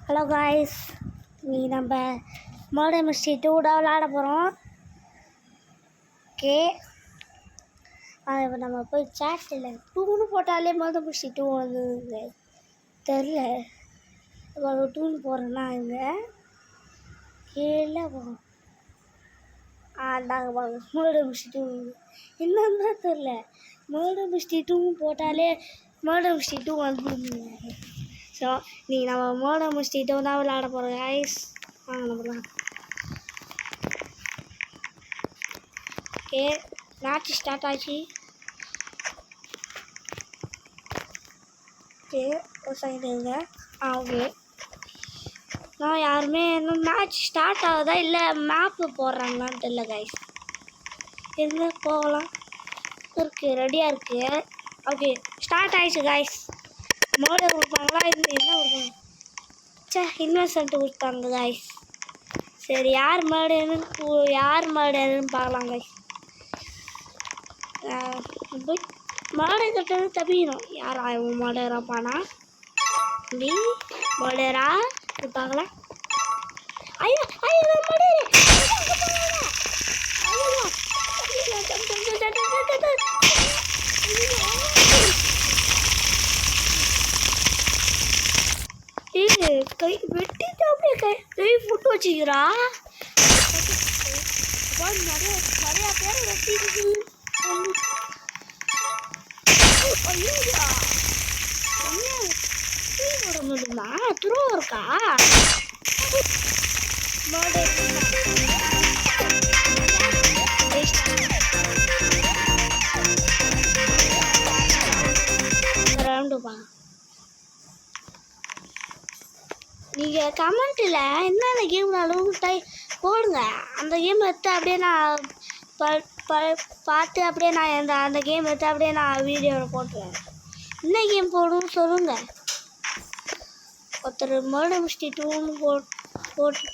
Hello guys, நீ நம்ம murder mystery 2 விளாட போகிறோம். ஓகே, இப்போ நம்ம போய் சேட்டில் 2ன்னு போட்டாலே மர்டர் மிஸ்ட்ரி 2 வந்து தெரில. இப்போ 2ன்னு போகிறோன்னா இங்கே கீழே போகிறோம். நாங்கள் மர்டர் மிஸ்ட்ரி 2 என்னன்னு தெரில. மர்டர் மிஸ்ட்ரி 2 போட்டாலே மர்டர் மிஸ்ட்ரி 2 வந்து. ஸோ நம்ம மர்டர் மிஸ்ட்ரி 2 தான் விளையாட போகிறோம் கைஸ். வாங்க நம்மலாம். ஓகே, மேட்ச் ஸ்டார்ட் ஆச்சு. ஓகே, ஒரு செகண்ட் இருங்க. ஓகே, நான் யாருமே இன்னும் மேட்ச் ஸ்டார்ட் ஆகுதா இல்லை மேப்பு போடுறாங்களான்னு தெரியல கைஸ். எங்கே போகலாம் இருக்குது, ரெடியாக இருக்குது. ஓகே, ஸ்டார்ட் ஆயிடுச்சு கைஸ். மர்டர் கொடுப்பாங்களா இது என்ன கொடுப்பாங்க? இன்னசென்ட் கொடுத்தாங்க கைஸ். சரி, யார் மர்டர்னு பார்க்கலாம் கைஸ். போய் மர்டர் கட்டது தப்பிக்கணும். யார் அவன் மர்டராப்பானா? நீ மர்டரா பார்க்கலாம். ஐயோ ஐயோ மர்டர்! கை வெட்டிட்டு அப்படியே கை ஃபுட்டு வச்சுக்கிறா. நிறையா பேர் வெட்டிருக்கு. முடியுமா? துருவ இருக்கா? ரவுண்டுப்பா. நீங்கள் கமெண்ட்டில் என்னென்ன கேம்னாலும் போடுங்க. அந்த கேம் எடுத்து அப்படியே நான் பார்த்து அப்படியே நான் அந்த கேம் எடுத்து அப்படியே நான் வீடியோவில் போட்டுருவேன். என்ன கேம் போடணும்னு சொல்லுங்கள். ஒருத்தர் மர்டர் மிஸ்ட்ரி 2ன்னு போட்டு.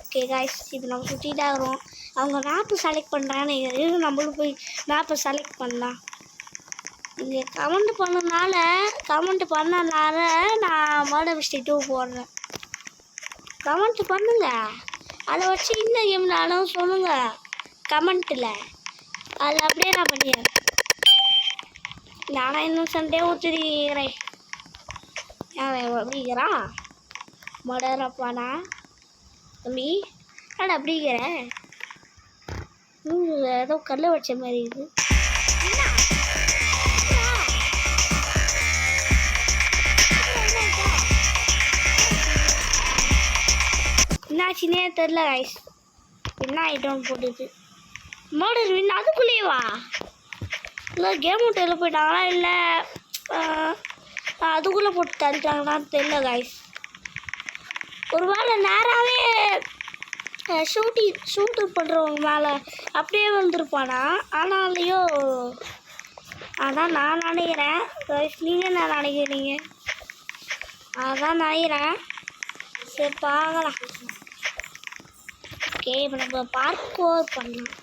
ஓகே காய்ஸ், இப்போ நம்ம சுற்றிட்டா வரோம். அவங்க மேப்பு செலக்ட் பண்ணுறான்னு நம்மளும் போய் மேப்பை செலக்ட் பண்ணலாம். நீங்கள் கமெண்ட் பண்ணனால நான் மர்டர் மிஸ்ட்ரி 2 போடுறேன். கமெண்ட் பண்ணுங்க. அதை வச்சு இன்னும் கேம்னாலும் சொல்லுங்கள் கமெண்ட்டில். அதில் அப்படியே நான் பண்ணிடுறேன். நானும் இன்னும் சண்டே ஊற்றிருக்கிறேன். யார் அப்படிங்கிறான் மர்டர் அப்பானா தம்பி? ஆனால் அப்படிங்கிறேன். ஏதோ கல்லை வச்ச மாதிரி இருக்குது. என்னாச்சுன்னே தெரில கைஸ். என்ன ஐட்டம் போட்டுது மர்டர் வின். அதுக்குள்ளேயேவா? இல்லை கேம் விட்டு போயிட்டாங்களா இல்லை அதுக்குள்ளே போட்டு தந்துட்டாங்களான்னு தெரில கைஸ். ஒரு வேளை நேராகவே ஷூட்டு பண்ணுறவங்க மேலே அப்படியே வந்துருப்பானா? ஆனாலையோ அதான் நான் நினைக்கிறேன் கைஸ். நீங்கள் என்ன நினைக்கிறீங்க? அதான் நினைக்கிறேன். சரி பார்க்கலாம். ஓகே, இப்போ நம்ம பார்க்கோர் பண்ணலாம்.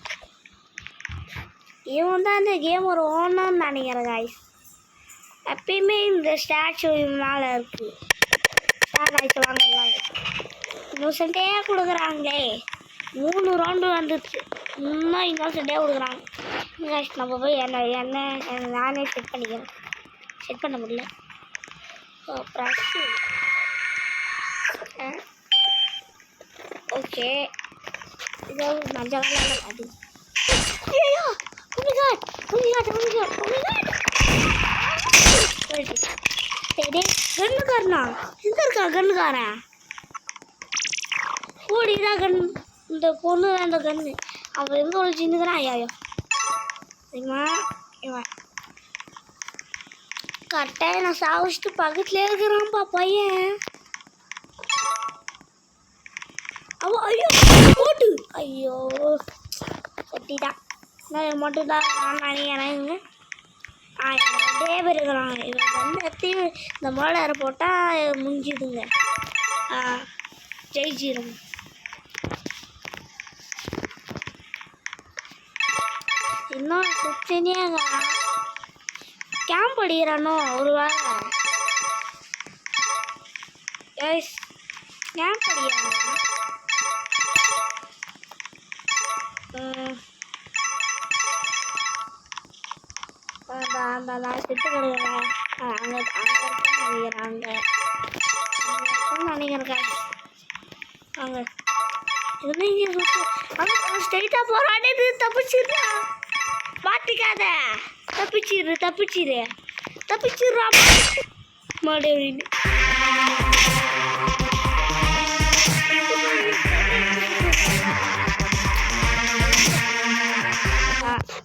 இவன் தான் இந்த கேம் ஒரு ஓனர்னு நினைக்கிறேன் கைஸ். எப்பயுமே இந்த ஸ்டாச்சு மேலே இருக்குது. ஸ்டார்ட் ஆகிட்டு வாங்க எல்லாம். இன்னொசென்ட்டே கொடுக்குறாங்களே. 3 ரவுண்டு வந்துடுச்சு. இன்னும் இன்னொசென்ட்டே கொடுக்குறாங்க கைஸ். நம்ம போய் என்ன நானே செட் பண்ணிக்கிறேன். செட் பண்ண முடியல. ப்ரெஸ்ஸு. ஓகே, இதோ மஞ்சள் கலரில் அது. ஐயோ சரி, கண்ணுக்காரனா எங்கே இருக்கா? கண்ணுக்காரன் ஓடிதான் கண். இந்த பொண்ணு தான் இந்த கண்ணு. அவன் எங்கே ஒழிச்சுன்னுக்கிறான்? ஐயோ சரிம்மா. இவன் கரெக்டாக நான் சாவிச்சிட்டு பக்கத்துலேயே இருக்கிறான்ப்பா பையன். அவன் ஐயோ போட்டு ஐயோ ஒட்டிட்டான். நான் மட்டும்தான் நான் நினைக்கிறேன். ரெண்டே பேர் இருக்கிறாங்க. இவன் வந்து எத்தையும் இந்த மர்டரை போட்டால் முடிஞ்சிடுங்க. ஜெயிச்சிடும். இன்னும் பிரச்சனையே கேம்ப் அடிக்கிறானோ ஒரு வேளை. கைஸ் ஏன் படிக்கிறாங்க அந்த சிட்டு கொடுக்குறேன் அங்கே நினைக்கிறேன் அங்கே ஸ்ட்ரைட்டாக போராடி தப்பிச்சிடுறா மாட்டிக்காத தப்பிச்சிடுறா மறுபடியும்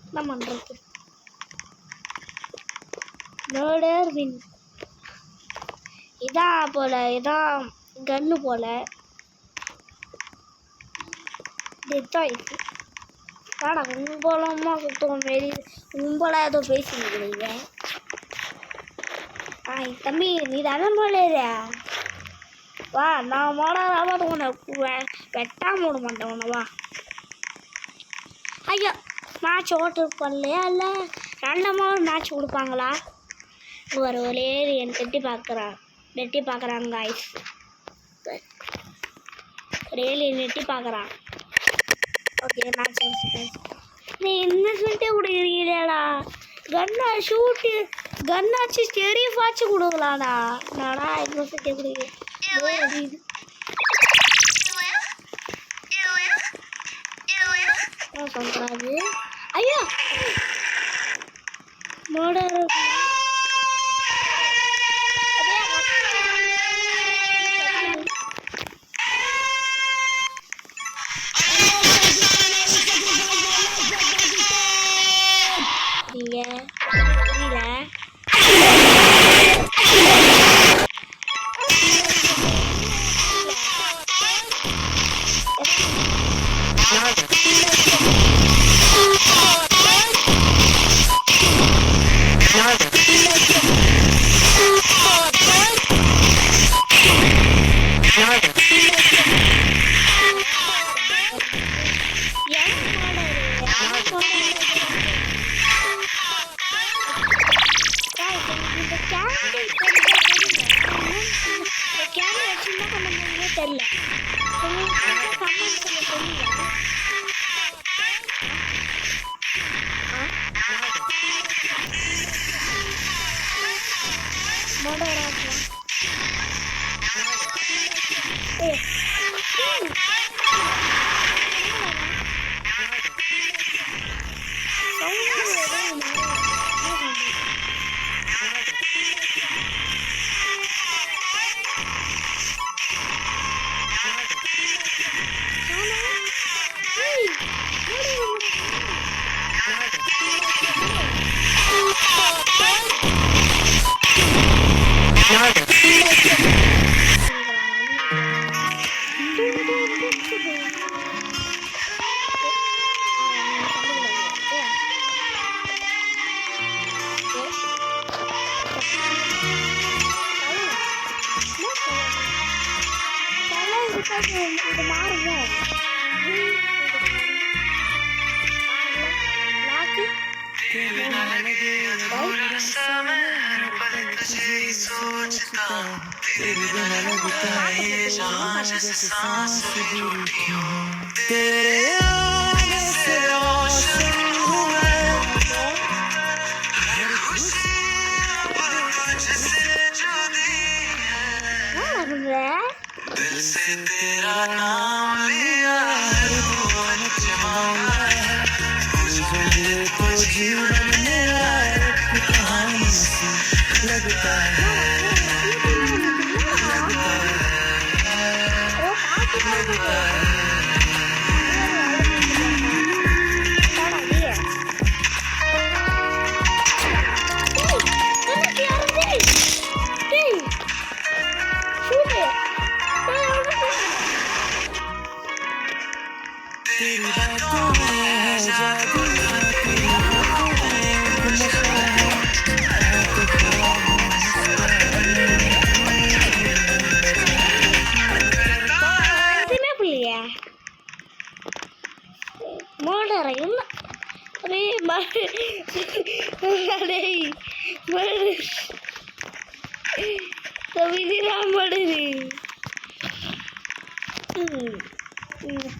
என்ன பண்ணுறது மர்டர் வின் இதான் போல் இதான் கன்னு போல் இதுதான் இது வாடா கும்பலமா சுத்தம் மாரி கும்பலாக ஏதோ பேசிக்கிறீங்க தம்பி நீ தானே போலையா வா நான் மோடாத உன்னை வெட்டாம விட மாட்டேன் உன்னை வா ஐயோ மேட்ச் ஓட்டு பண்ணலையா இல்லை ரெண்டமாக ஒரு மேட்ச் கொடுப்பாங்களா ஒரு ஏரியன் வெட்டி பார்க்குறாங்க காய்ஸ் ஒரு ஏரியன் வெட்டி பார்க்குறான் ஓகே மேட்ச் நீ இன்னசென்ட்டே கொடுக்குறீங்கடா கன்னாச்சு ஸ்டெரிஃபாச்சு கொடுக்கலாடா நாடா இன்னசென்ட்டே கொடுக்குறேன் சொல்றாரு ஐயோ மோடர் தெரியல இது மாறுங்க दिल से तेरा नाम लिया तो जीवन मेरा एक कहानी सी लगता है மோடரை என்ன அரே மடை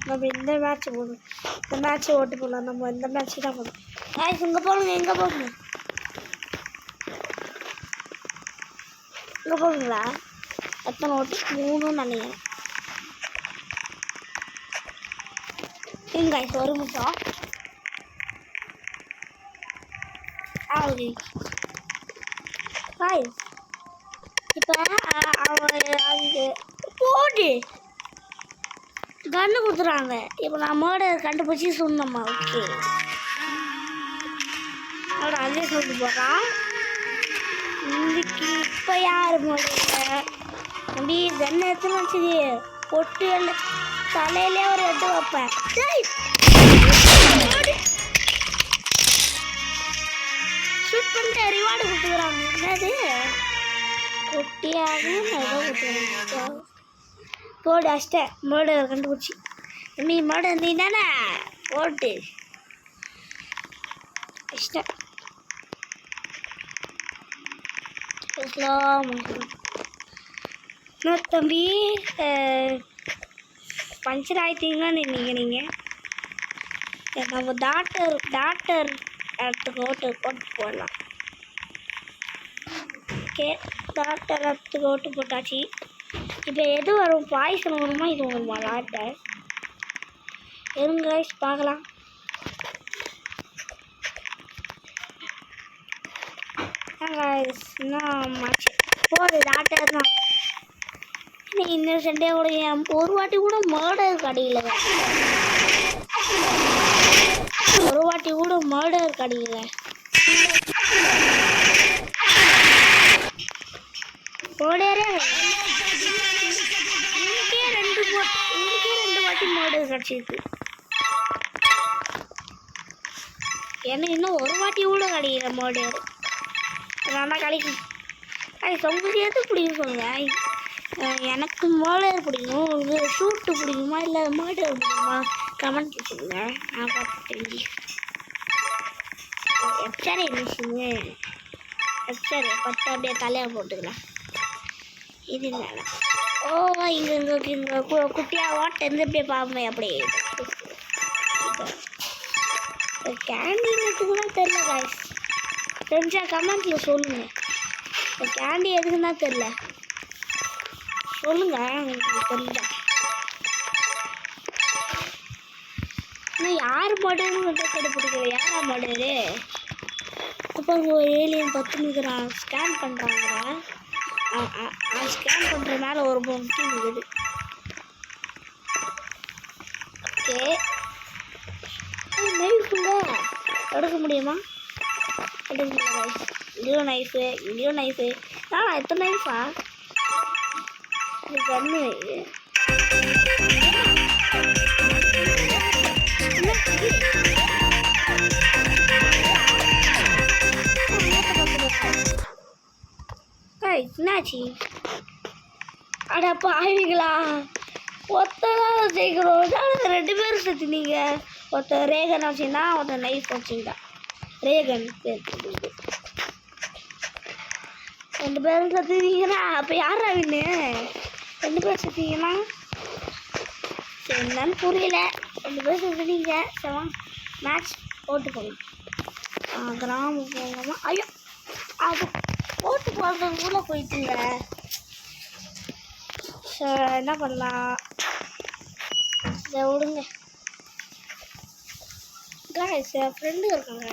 நம்ம இந்த மேட்ச் போகணும். இந்த மேட்ச் ஓட்டு போடலாம். நம்ம இந்த மேட்ச் தான் போகணும். காய்ஸ் இங்கே போகணுங்க. எங்கே போகணும்? இங்கே போகணுங்களா? எத்தனை ஓட்டு? 3 நினைக்கிறேன். காய்ஸ் ஒரு நிமிஷம். ஆகுது காய்ஸ். இப்போ அவங்க போடு கன்று கொடுத்துறாங்க. இப்போ நம்மளோட கண்டுபிடிச்சி சொன்னோம்மா. ஓகே அவட அதே சொல்லிட்டு போகிறான். இன்னைக்கு இப்போ யார் முடியல அப்படி கன்று எடுத்துன்னு வச்சு பொட்டு தலையிலே ஒரு எட்டு வைப்பேன். ஷூட் பண்ணிட்டு ரிவார்டு கொடுத்துக்கிறாங்க. என்னது கொட்டியாகவும் ஏதோ கொடுத்துக்கிறாங்க. போடு அஷ்ட மர்டர் கண்டுபிடிச்சி. நீ மர்டர் நீ தானே போட்டு அஷ்ட தம்பி பஞ்சர் ஆயிட்டீங்கன்னு நீங்கள் நம்ம டாக்டர் இடத்துக்கு ஓட்டு போடலாம். ஓகே டாக்டர் இடத்துக்கு ஓட்டு போட்டாச்சு. இப்போ எது வரும்? பாய்சன் வருமா இது வருமா? டாக்டர் இருங்க பார்க்கலாம். இன்னும் மாச்சு போகுது டாக்டர் தான். இந்த சண்டே கூட ஒரு வாட்டி கூட மர்டர் கிடைக்கல. ஒரு வாட்டி கூட மர்டர் கிடைக்கல. மர்டரே இங்கே 2 வாட்டி மர்டர் கிடச்சிருக்கு. ஏன்னா இன்னும் ஒரு வாட்டி கூட கிடைக்கல மர்டர். நல்லா கிடைக்கும். உங்களுக்கு எது பிடிக்கும் சொல்லுங்க. எனக்கு மர்டர் பிடிக்கும். உங்களுக்கு ஷூட்டு பிடிக்குமா இல்லை மர்டர் பிடிக்குமா? கமெண்ட் வச்சுக்கோங்க. நான் பார்த்து தெரிஞ்சு எப்சாரி மிஷின் எப்சாரி 10 அப்படியே தலையாக போட்டுக்கலாம். இது இல்லை. ஓ இங்கே குட்டியாக ஓட்ட இருந்து அப்படியே பார்ப்பேன். அப்படியே கேண்டீனுக்கு தான் தெரில காய்ஸ். தெரிஞ்சால் கமெண்ட்டில் சொல்லுங்கள். இப்போ கேண்டி எதுக்குன்னு தான் தெரில. சொல்லுங்கள் உங்களுக்கு தெரிஞ்சா. இன்னும் யார் மாடல்னு மட்டும் கண்டுபிடிக்கல. யாரா மாடலு? இப்போ ஒரு ஏலியன் 10 நிற்கிறான். ஸ்கேன் பண்ணுறாங்க. ஸ்கேன் பண்ணுறதுனால ஒரு பொம்மை இருக்குது. ஓகே நைஃபுங்க எடுக்க முடியுமா? எடுக்க முடியாது. இங்கேயும் நைஃபு. நான் எத்தனை நைஃபா? கண்ணு என்னாச்சு? அடப்பா ஆவீங்களா? ஒத்ததான் ஜெயிக்கிறோம். 2 பேரும் செத்துனீங்க. ஒருத்தர் ரேகன் வச்சுருந்தா, ஒருத்தர் நைஃப் வச்சுருந்தா. ரேகன் பேர் 2 பேரும் செத்துனீங்கன்னா அப்போ யாரா வின்னு? 2 பேர் செத்தீங்கன்னா சரி என்னன்னு புரியல. 2 பேர் செத்துனீங்க. சரி மேட்ச் ஓட்டு போகணும். கிராமம் போகலாமா? ஐயோ அது ஓட்டு போடுறதுக்குள்ளே போயிட்டுங்க. என்ன பண்ணலாம்? இதை விடுங்க. என் ஃப்ரெண்டு இருக்காங்க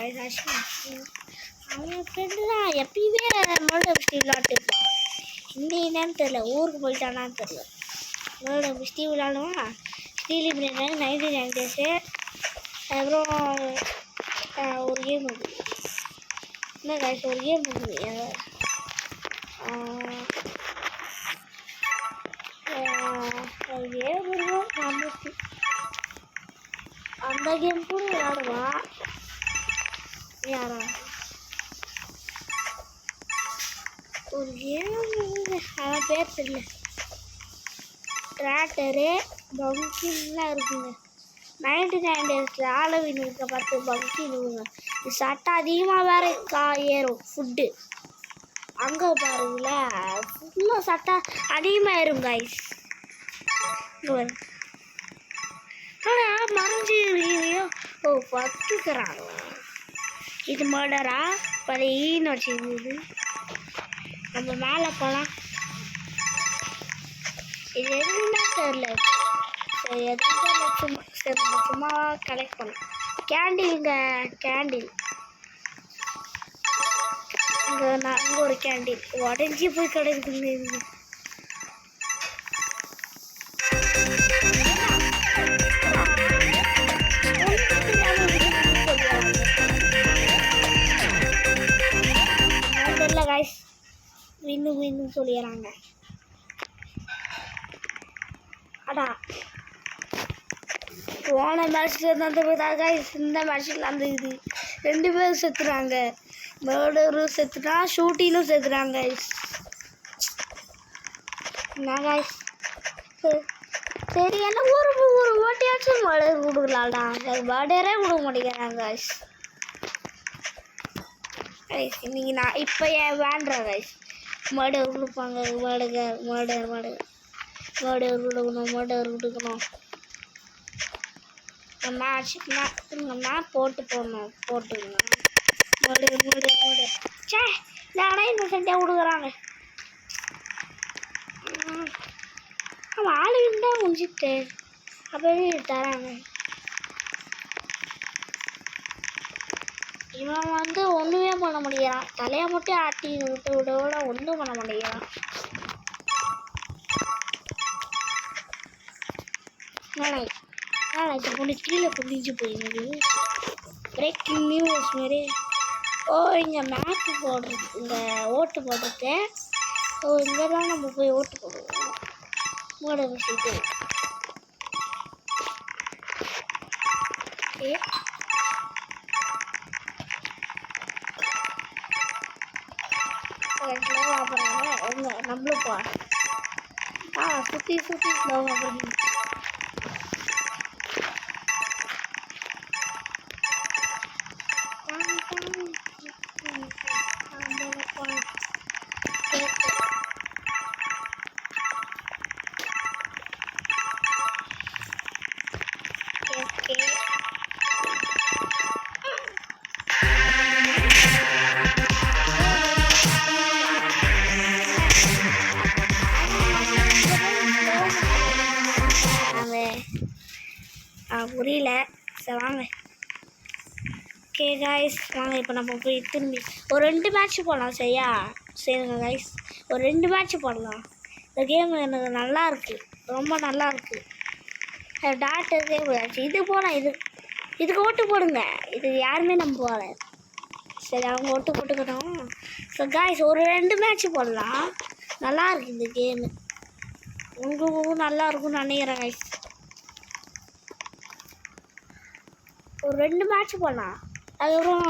அவன் ஃப்ரெண்டு தான் எப்பயுமே மர்டர் மிஸ்டி விளாட்டுருப்பான். என்னன்னு தெரில. ஊருக்கு போயிட்டானான்னு தெரில. மர்டர் மிஸ்டி விளாடுவான். Steely biryani 1990s. அப்புறம் ஒரு கேம் இருக்குது. என்ன காய்ச்சி ஒரு கேம் இருக்குது. கேம் இருக்கும் அந்த கேம் கூட விளையாடுவான். யாரா ஒரு கேம் அவன் பேர் தெரியல. டிராக்டரு பம்கின்லாம் இருக்குங்க. 1990s ஹாலோவீன் இருக்க பார்த்து பம்கின் இருக்குங்க. இது சட்டை அதிகமாக வேற ஏறும் ஃபுட்டு. அங்கே பாருங்களேன் ஃபுல்லாக சட்டை அதிகமாக ஏறும் காய்ஸ். இங்கே ஆனால் மறைஞ்சி இருக்கீங்களோ? ஓ பத்துக்கிறாங்களா? இது மர்டரா? ஈன்னு வச்சுருக்குது. நம்ம மேலே போகலாம். இது எதுவுமே தெரில. சரி எதுவும் தெரியல. சரி நம்ம சும்மா கலெக்ட் பண்ணலாம். கேண்டில்ங்க, கேண்டில் இங்கே ஒரு கேண்டில் உடஞ்சி போய் கிடைக்குதுங்க. இது தெரியல காய்ஸ். வின்னு சொல்லிடுறாங்க. அடா போன மேட்ச்சில் இருந்தது காய்ஸ். இந்த மேட்ச்சில் அந்த இது 2 பேரும் செத்துறாங்க. மர்டரும் செத்துட்டா, ஷூட்டிங்கும் செத்துறாங்க காய்ஸ். என்ன காய்ஸ்? சரி என்ன ஒரு ஓட்டியாச்சும் மர்டர் கொடுக்கலாம்டா. மர்டரே கொடுக்க மாட்டேங்கிறாங்க காய்ஸ். கைஸ் நீங்கள் நான் இப்போ ஏன் வேண்டுறேன் கைஸ். மர்டர் கொடுப்பாங்க. மர்டர் கொடுக்கணும். மேட்ச் போட்டு போடணும். போட்டுக்கணும். மர்டர் சே நானே இந்த சண்டையாக கொடுக்குறாங்க. அவன் ஆளுங்க தான் முடிஞ்சிட்டு அப்போவே தராங்க. இவன் வந்து ஒன்றுமே பண்ண முடியான். தலையை மட்டும் ஆட்டி விட ஒன்றும் பண்ண முடியான். இது பொண்ணு கீழே குதிச்சு போயிடுது. பிரேக்கிங் நியூஸ் மாரி. ஓ இங்கே மேப்பு போடுறது, இங்கே ஓட்டு போடுறது. ஓ இங்கே தான் நம்ம போய் ஓட்டு போடுவோம். மூட விஷயத்து நம்மளும் போ சுற்றி ஸ்லோவாக பண்ணி புரியல. சரி வாங்க. ஓகே காய்ஸ் வாங்க இப்போ நம்ம போய் திரும்பி ஒரு 2 மேட்ச் போடலாம். சரிங்க காய்ஸ், ஒரு 2 மேட்ச் போடலாம். இந்த கேம் எனக்கு நல்லா இருக்குது, ரொம்ப நல்லா இருக்குது. டாக்டருக்கே போயாச்சு. இது போனால் இதுக்கு ஓட்டு போடுங்க. இது யாருமே நம்ம போகல. சரி அவங்க ஓட்டு போட்டுக்கணும். ஸோ காய்ஸ் ஒரு 2 மேட்ச் போடலாம். நல்லா இருக்குது இந்த கேமு. உங்களுக்கும் நல்லா இருக்கும்னு நினைக்கிறேன் காய்ஸ். ஒரு 2 மேட்ச் போடலாம். அதுக்கப்புறம்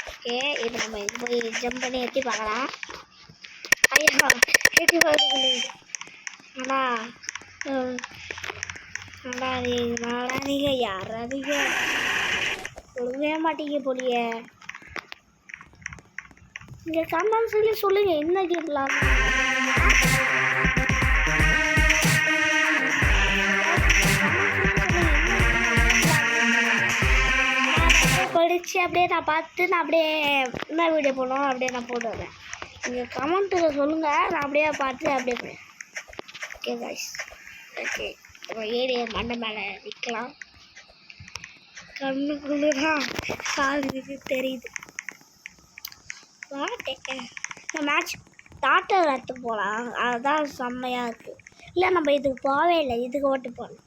ஓகே இப்போ நம்ம இது போய் ஜம்ப் பண்ணி எட்டி பார்க்கலாம். ஐயா எட்டி பார்க்க நீங்கள் யாராதீங்க ஒழுங்கவே மாட்டீங்க போலியே. இங்கே கமெண்ட் சொல்லி சொல்லுங்கள் என்ன கேட்கலாம். படித்து அப்படியே நான் பார்த்து நான் அப்படியே என்ன வீடியோ போடணும் அப்படியே நான் போட்டுடுறேன். நீங்கள் கமெண்ட்டில் சொல்லுங்கள், நான் அப்படியே பார்த்து அப்படியே போடுறேன். Okay guys. ஓகே இப்போ ஏரியா மண்டை மேலே நிற்கலாம். கண்ணுக்குள்ளே தான் காலுக்கு தெரியுது. இந்த மேட்ச் டாக்டர் எடுத்து போகலாம். அதுதான் செம்மையாக இருக்குது. இல்லை நம்ம இதுக்கு போகவே இல்லை. இதுக்கு ஓட்டு போகலாம்.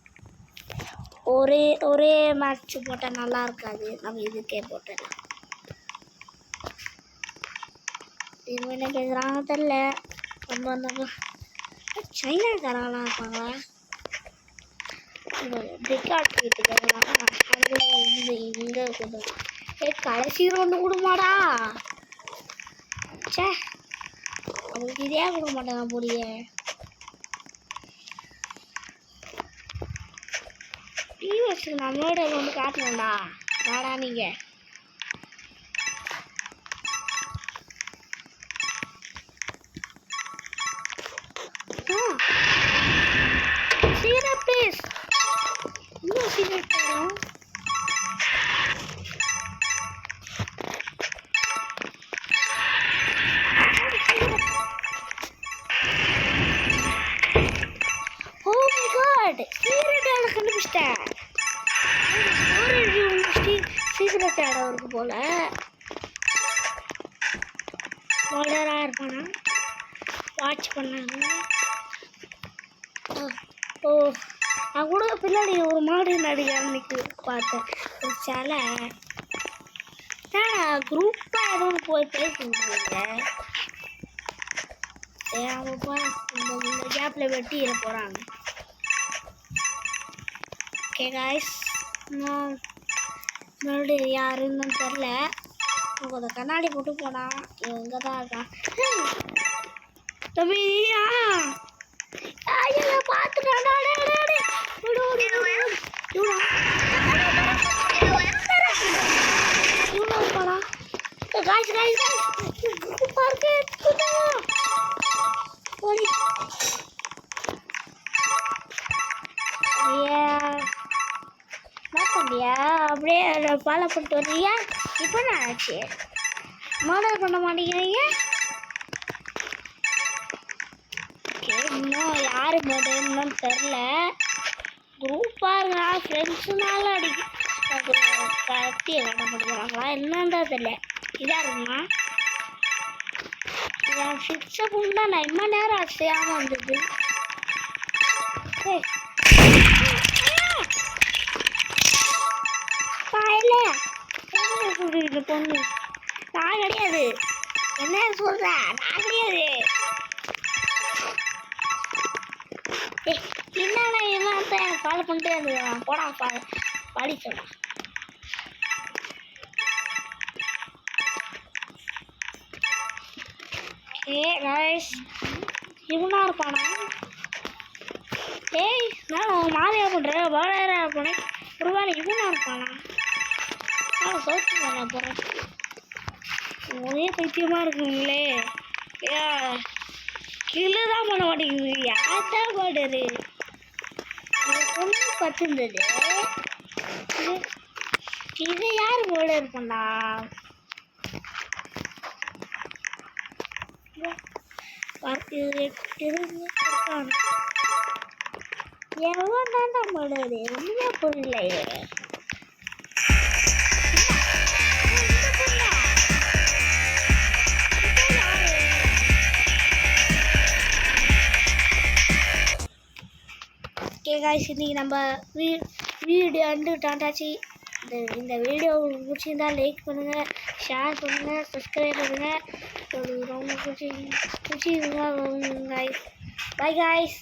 ஒரே மேட்ச் போட்டால் நல்லா இருக்காது. நம்ம இதுக்கே போட்டுடலாம். இவங்க என்ன கேட்குறாங்க தெரில. நம்ம சைனாக்காரங்களாம் இருப்பாங்களா? பிரிக்காட் வீட்டு கேட்குறாங்க. இங்கே கொடு. கடைசி ஒன்று கொடுமாடா. சே அவங்களுக்கு இதே கொடுக்க மாட்டேங்க போலியே. டிவிஎஸ்க்கு நம்மளோட வந்து காட்டணும்டா. வாடா நீங்கள் சீக்கிரம் ப்ளீஸ். போல மர்டராக இருப்பானா வாட்ச் பண்ணாங்க. ஓ நான் கூட பின்னாடி ஒரு மாடு நடிகை பார்த்தேன் ஒரு சிலை. குரூப்பாக எதுவும் போய் பேசிட்டு அவப்பா இந்த கேப்பில் வெட்டிட போகிறாங்க. ஓகே காய்ஸ், இன்னும் மறுபடியும் யாருன்னு தெரில. கொஞ்சம் கண்ணாடி போட்டு போனான். இங்கே தான் இருக்கான். தம்பி பார்த்துட்டான். தம்பியா அப்படியே ஃபாலோ பண்ணிட்டு வர்றியா? இப்போ நான் ஆச்சு மர்டர் பண்ண மாட்டேங்கிறீங்க. ஓகே, இன்னும் யார் மர்டர்ன்னு தெரில. குரூப்பாக இருக்கா ஃப்ரெண்ட்ஸுனால கத்தியை கட்ட மாட்டேங்கிறாங்களா என்னன்னு தெரியல. இதாக இருக்குமா என் ஃபிக்ஸை புண்டா நான் இம்மா நேரம் ஆச்சையாமல் வந்தது. இந்த பொண்ணு நான் கிடையாது. என்ன சொல்ற? நான் கிடையாது. என்னடா இவன் ஃபாலோ பண்ணிட்டே இருந்துருவான். போடா பாடி சொன்னான். இவனா இருப்பானா? ஏய் நான் மாலையா பண்ணுறேன் வாழையா போனேன். ஒரு வேலை இவனா இருப்பானா? சோத்து பண்ண போகிறேன். ஒரே பைத்தியமாக இருக்குங்களே. கிளு தான் பண்ண மாட்டேங்குது. யார்தான் பாடுறது? பொண்ணு பத்துந்தது. இதை யார் போட இருப்பா? எவ்வளோ தாண்டா போடுறது? ஒன்றுமே புரியலையே. ஓகே காய்ஸ், இன்றைக்கி நம்ம வீடியோ டாட்டாச்சு. இந்த வீடியோ உங்களுக்கு பிடிச்சிருந்தா லைக் பண்ணுங்கள், ஷேர் பண்ணுங்கள், சப்ஸ்கிரைப் பண்ணுங்கள். ரொம்ப பிடிச்சிருந்தா காய்ஸ். By guys.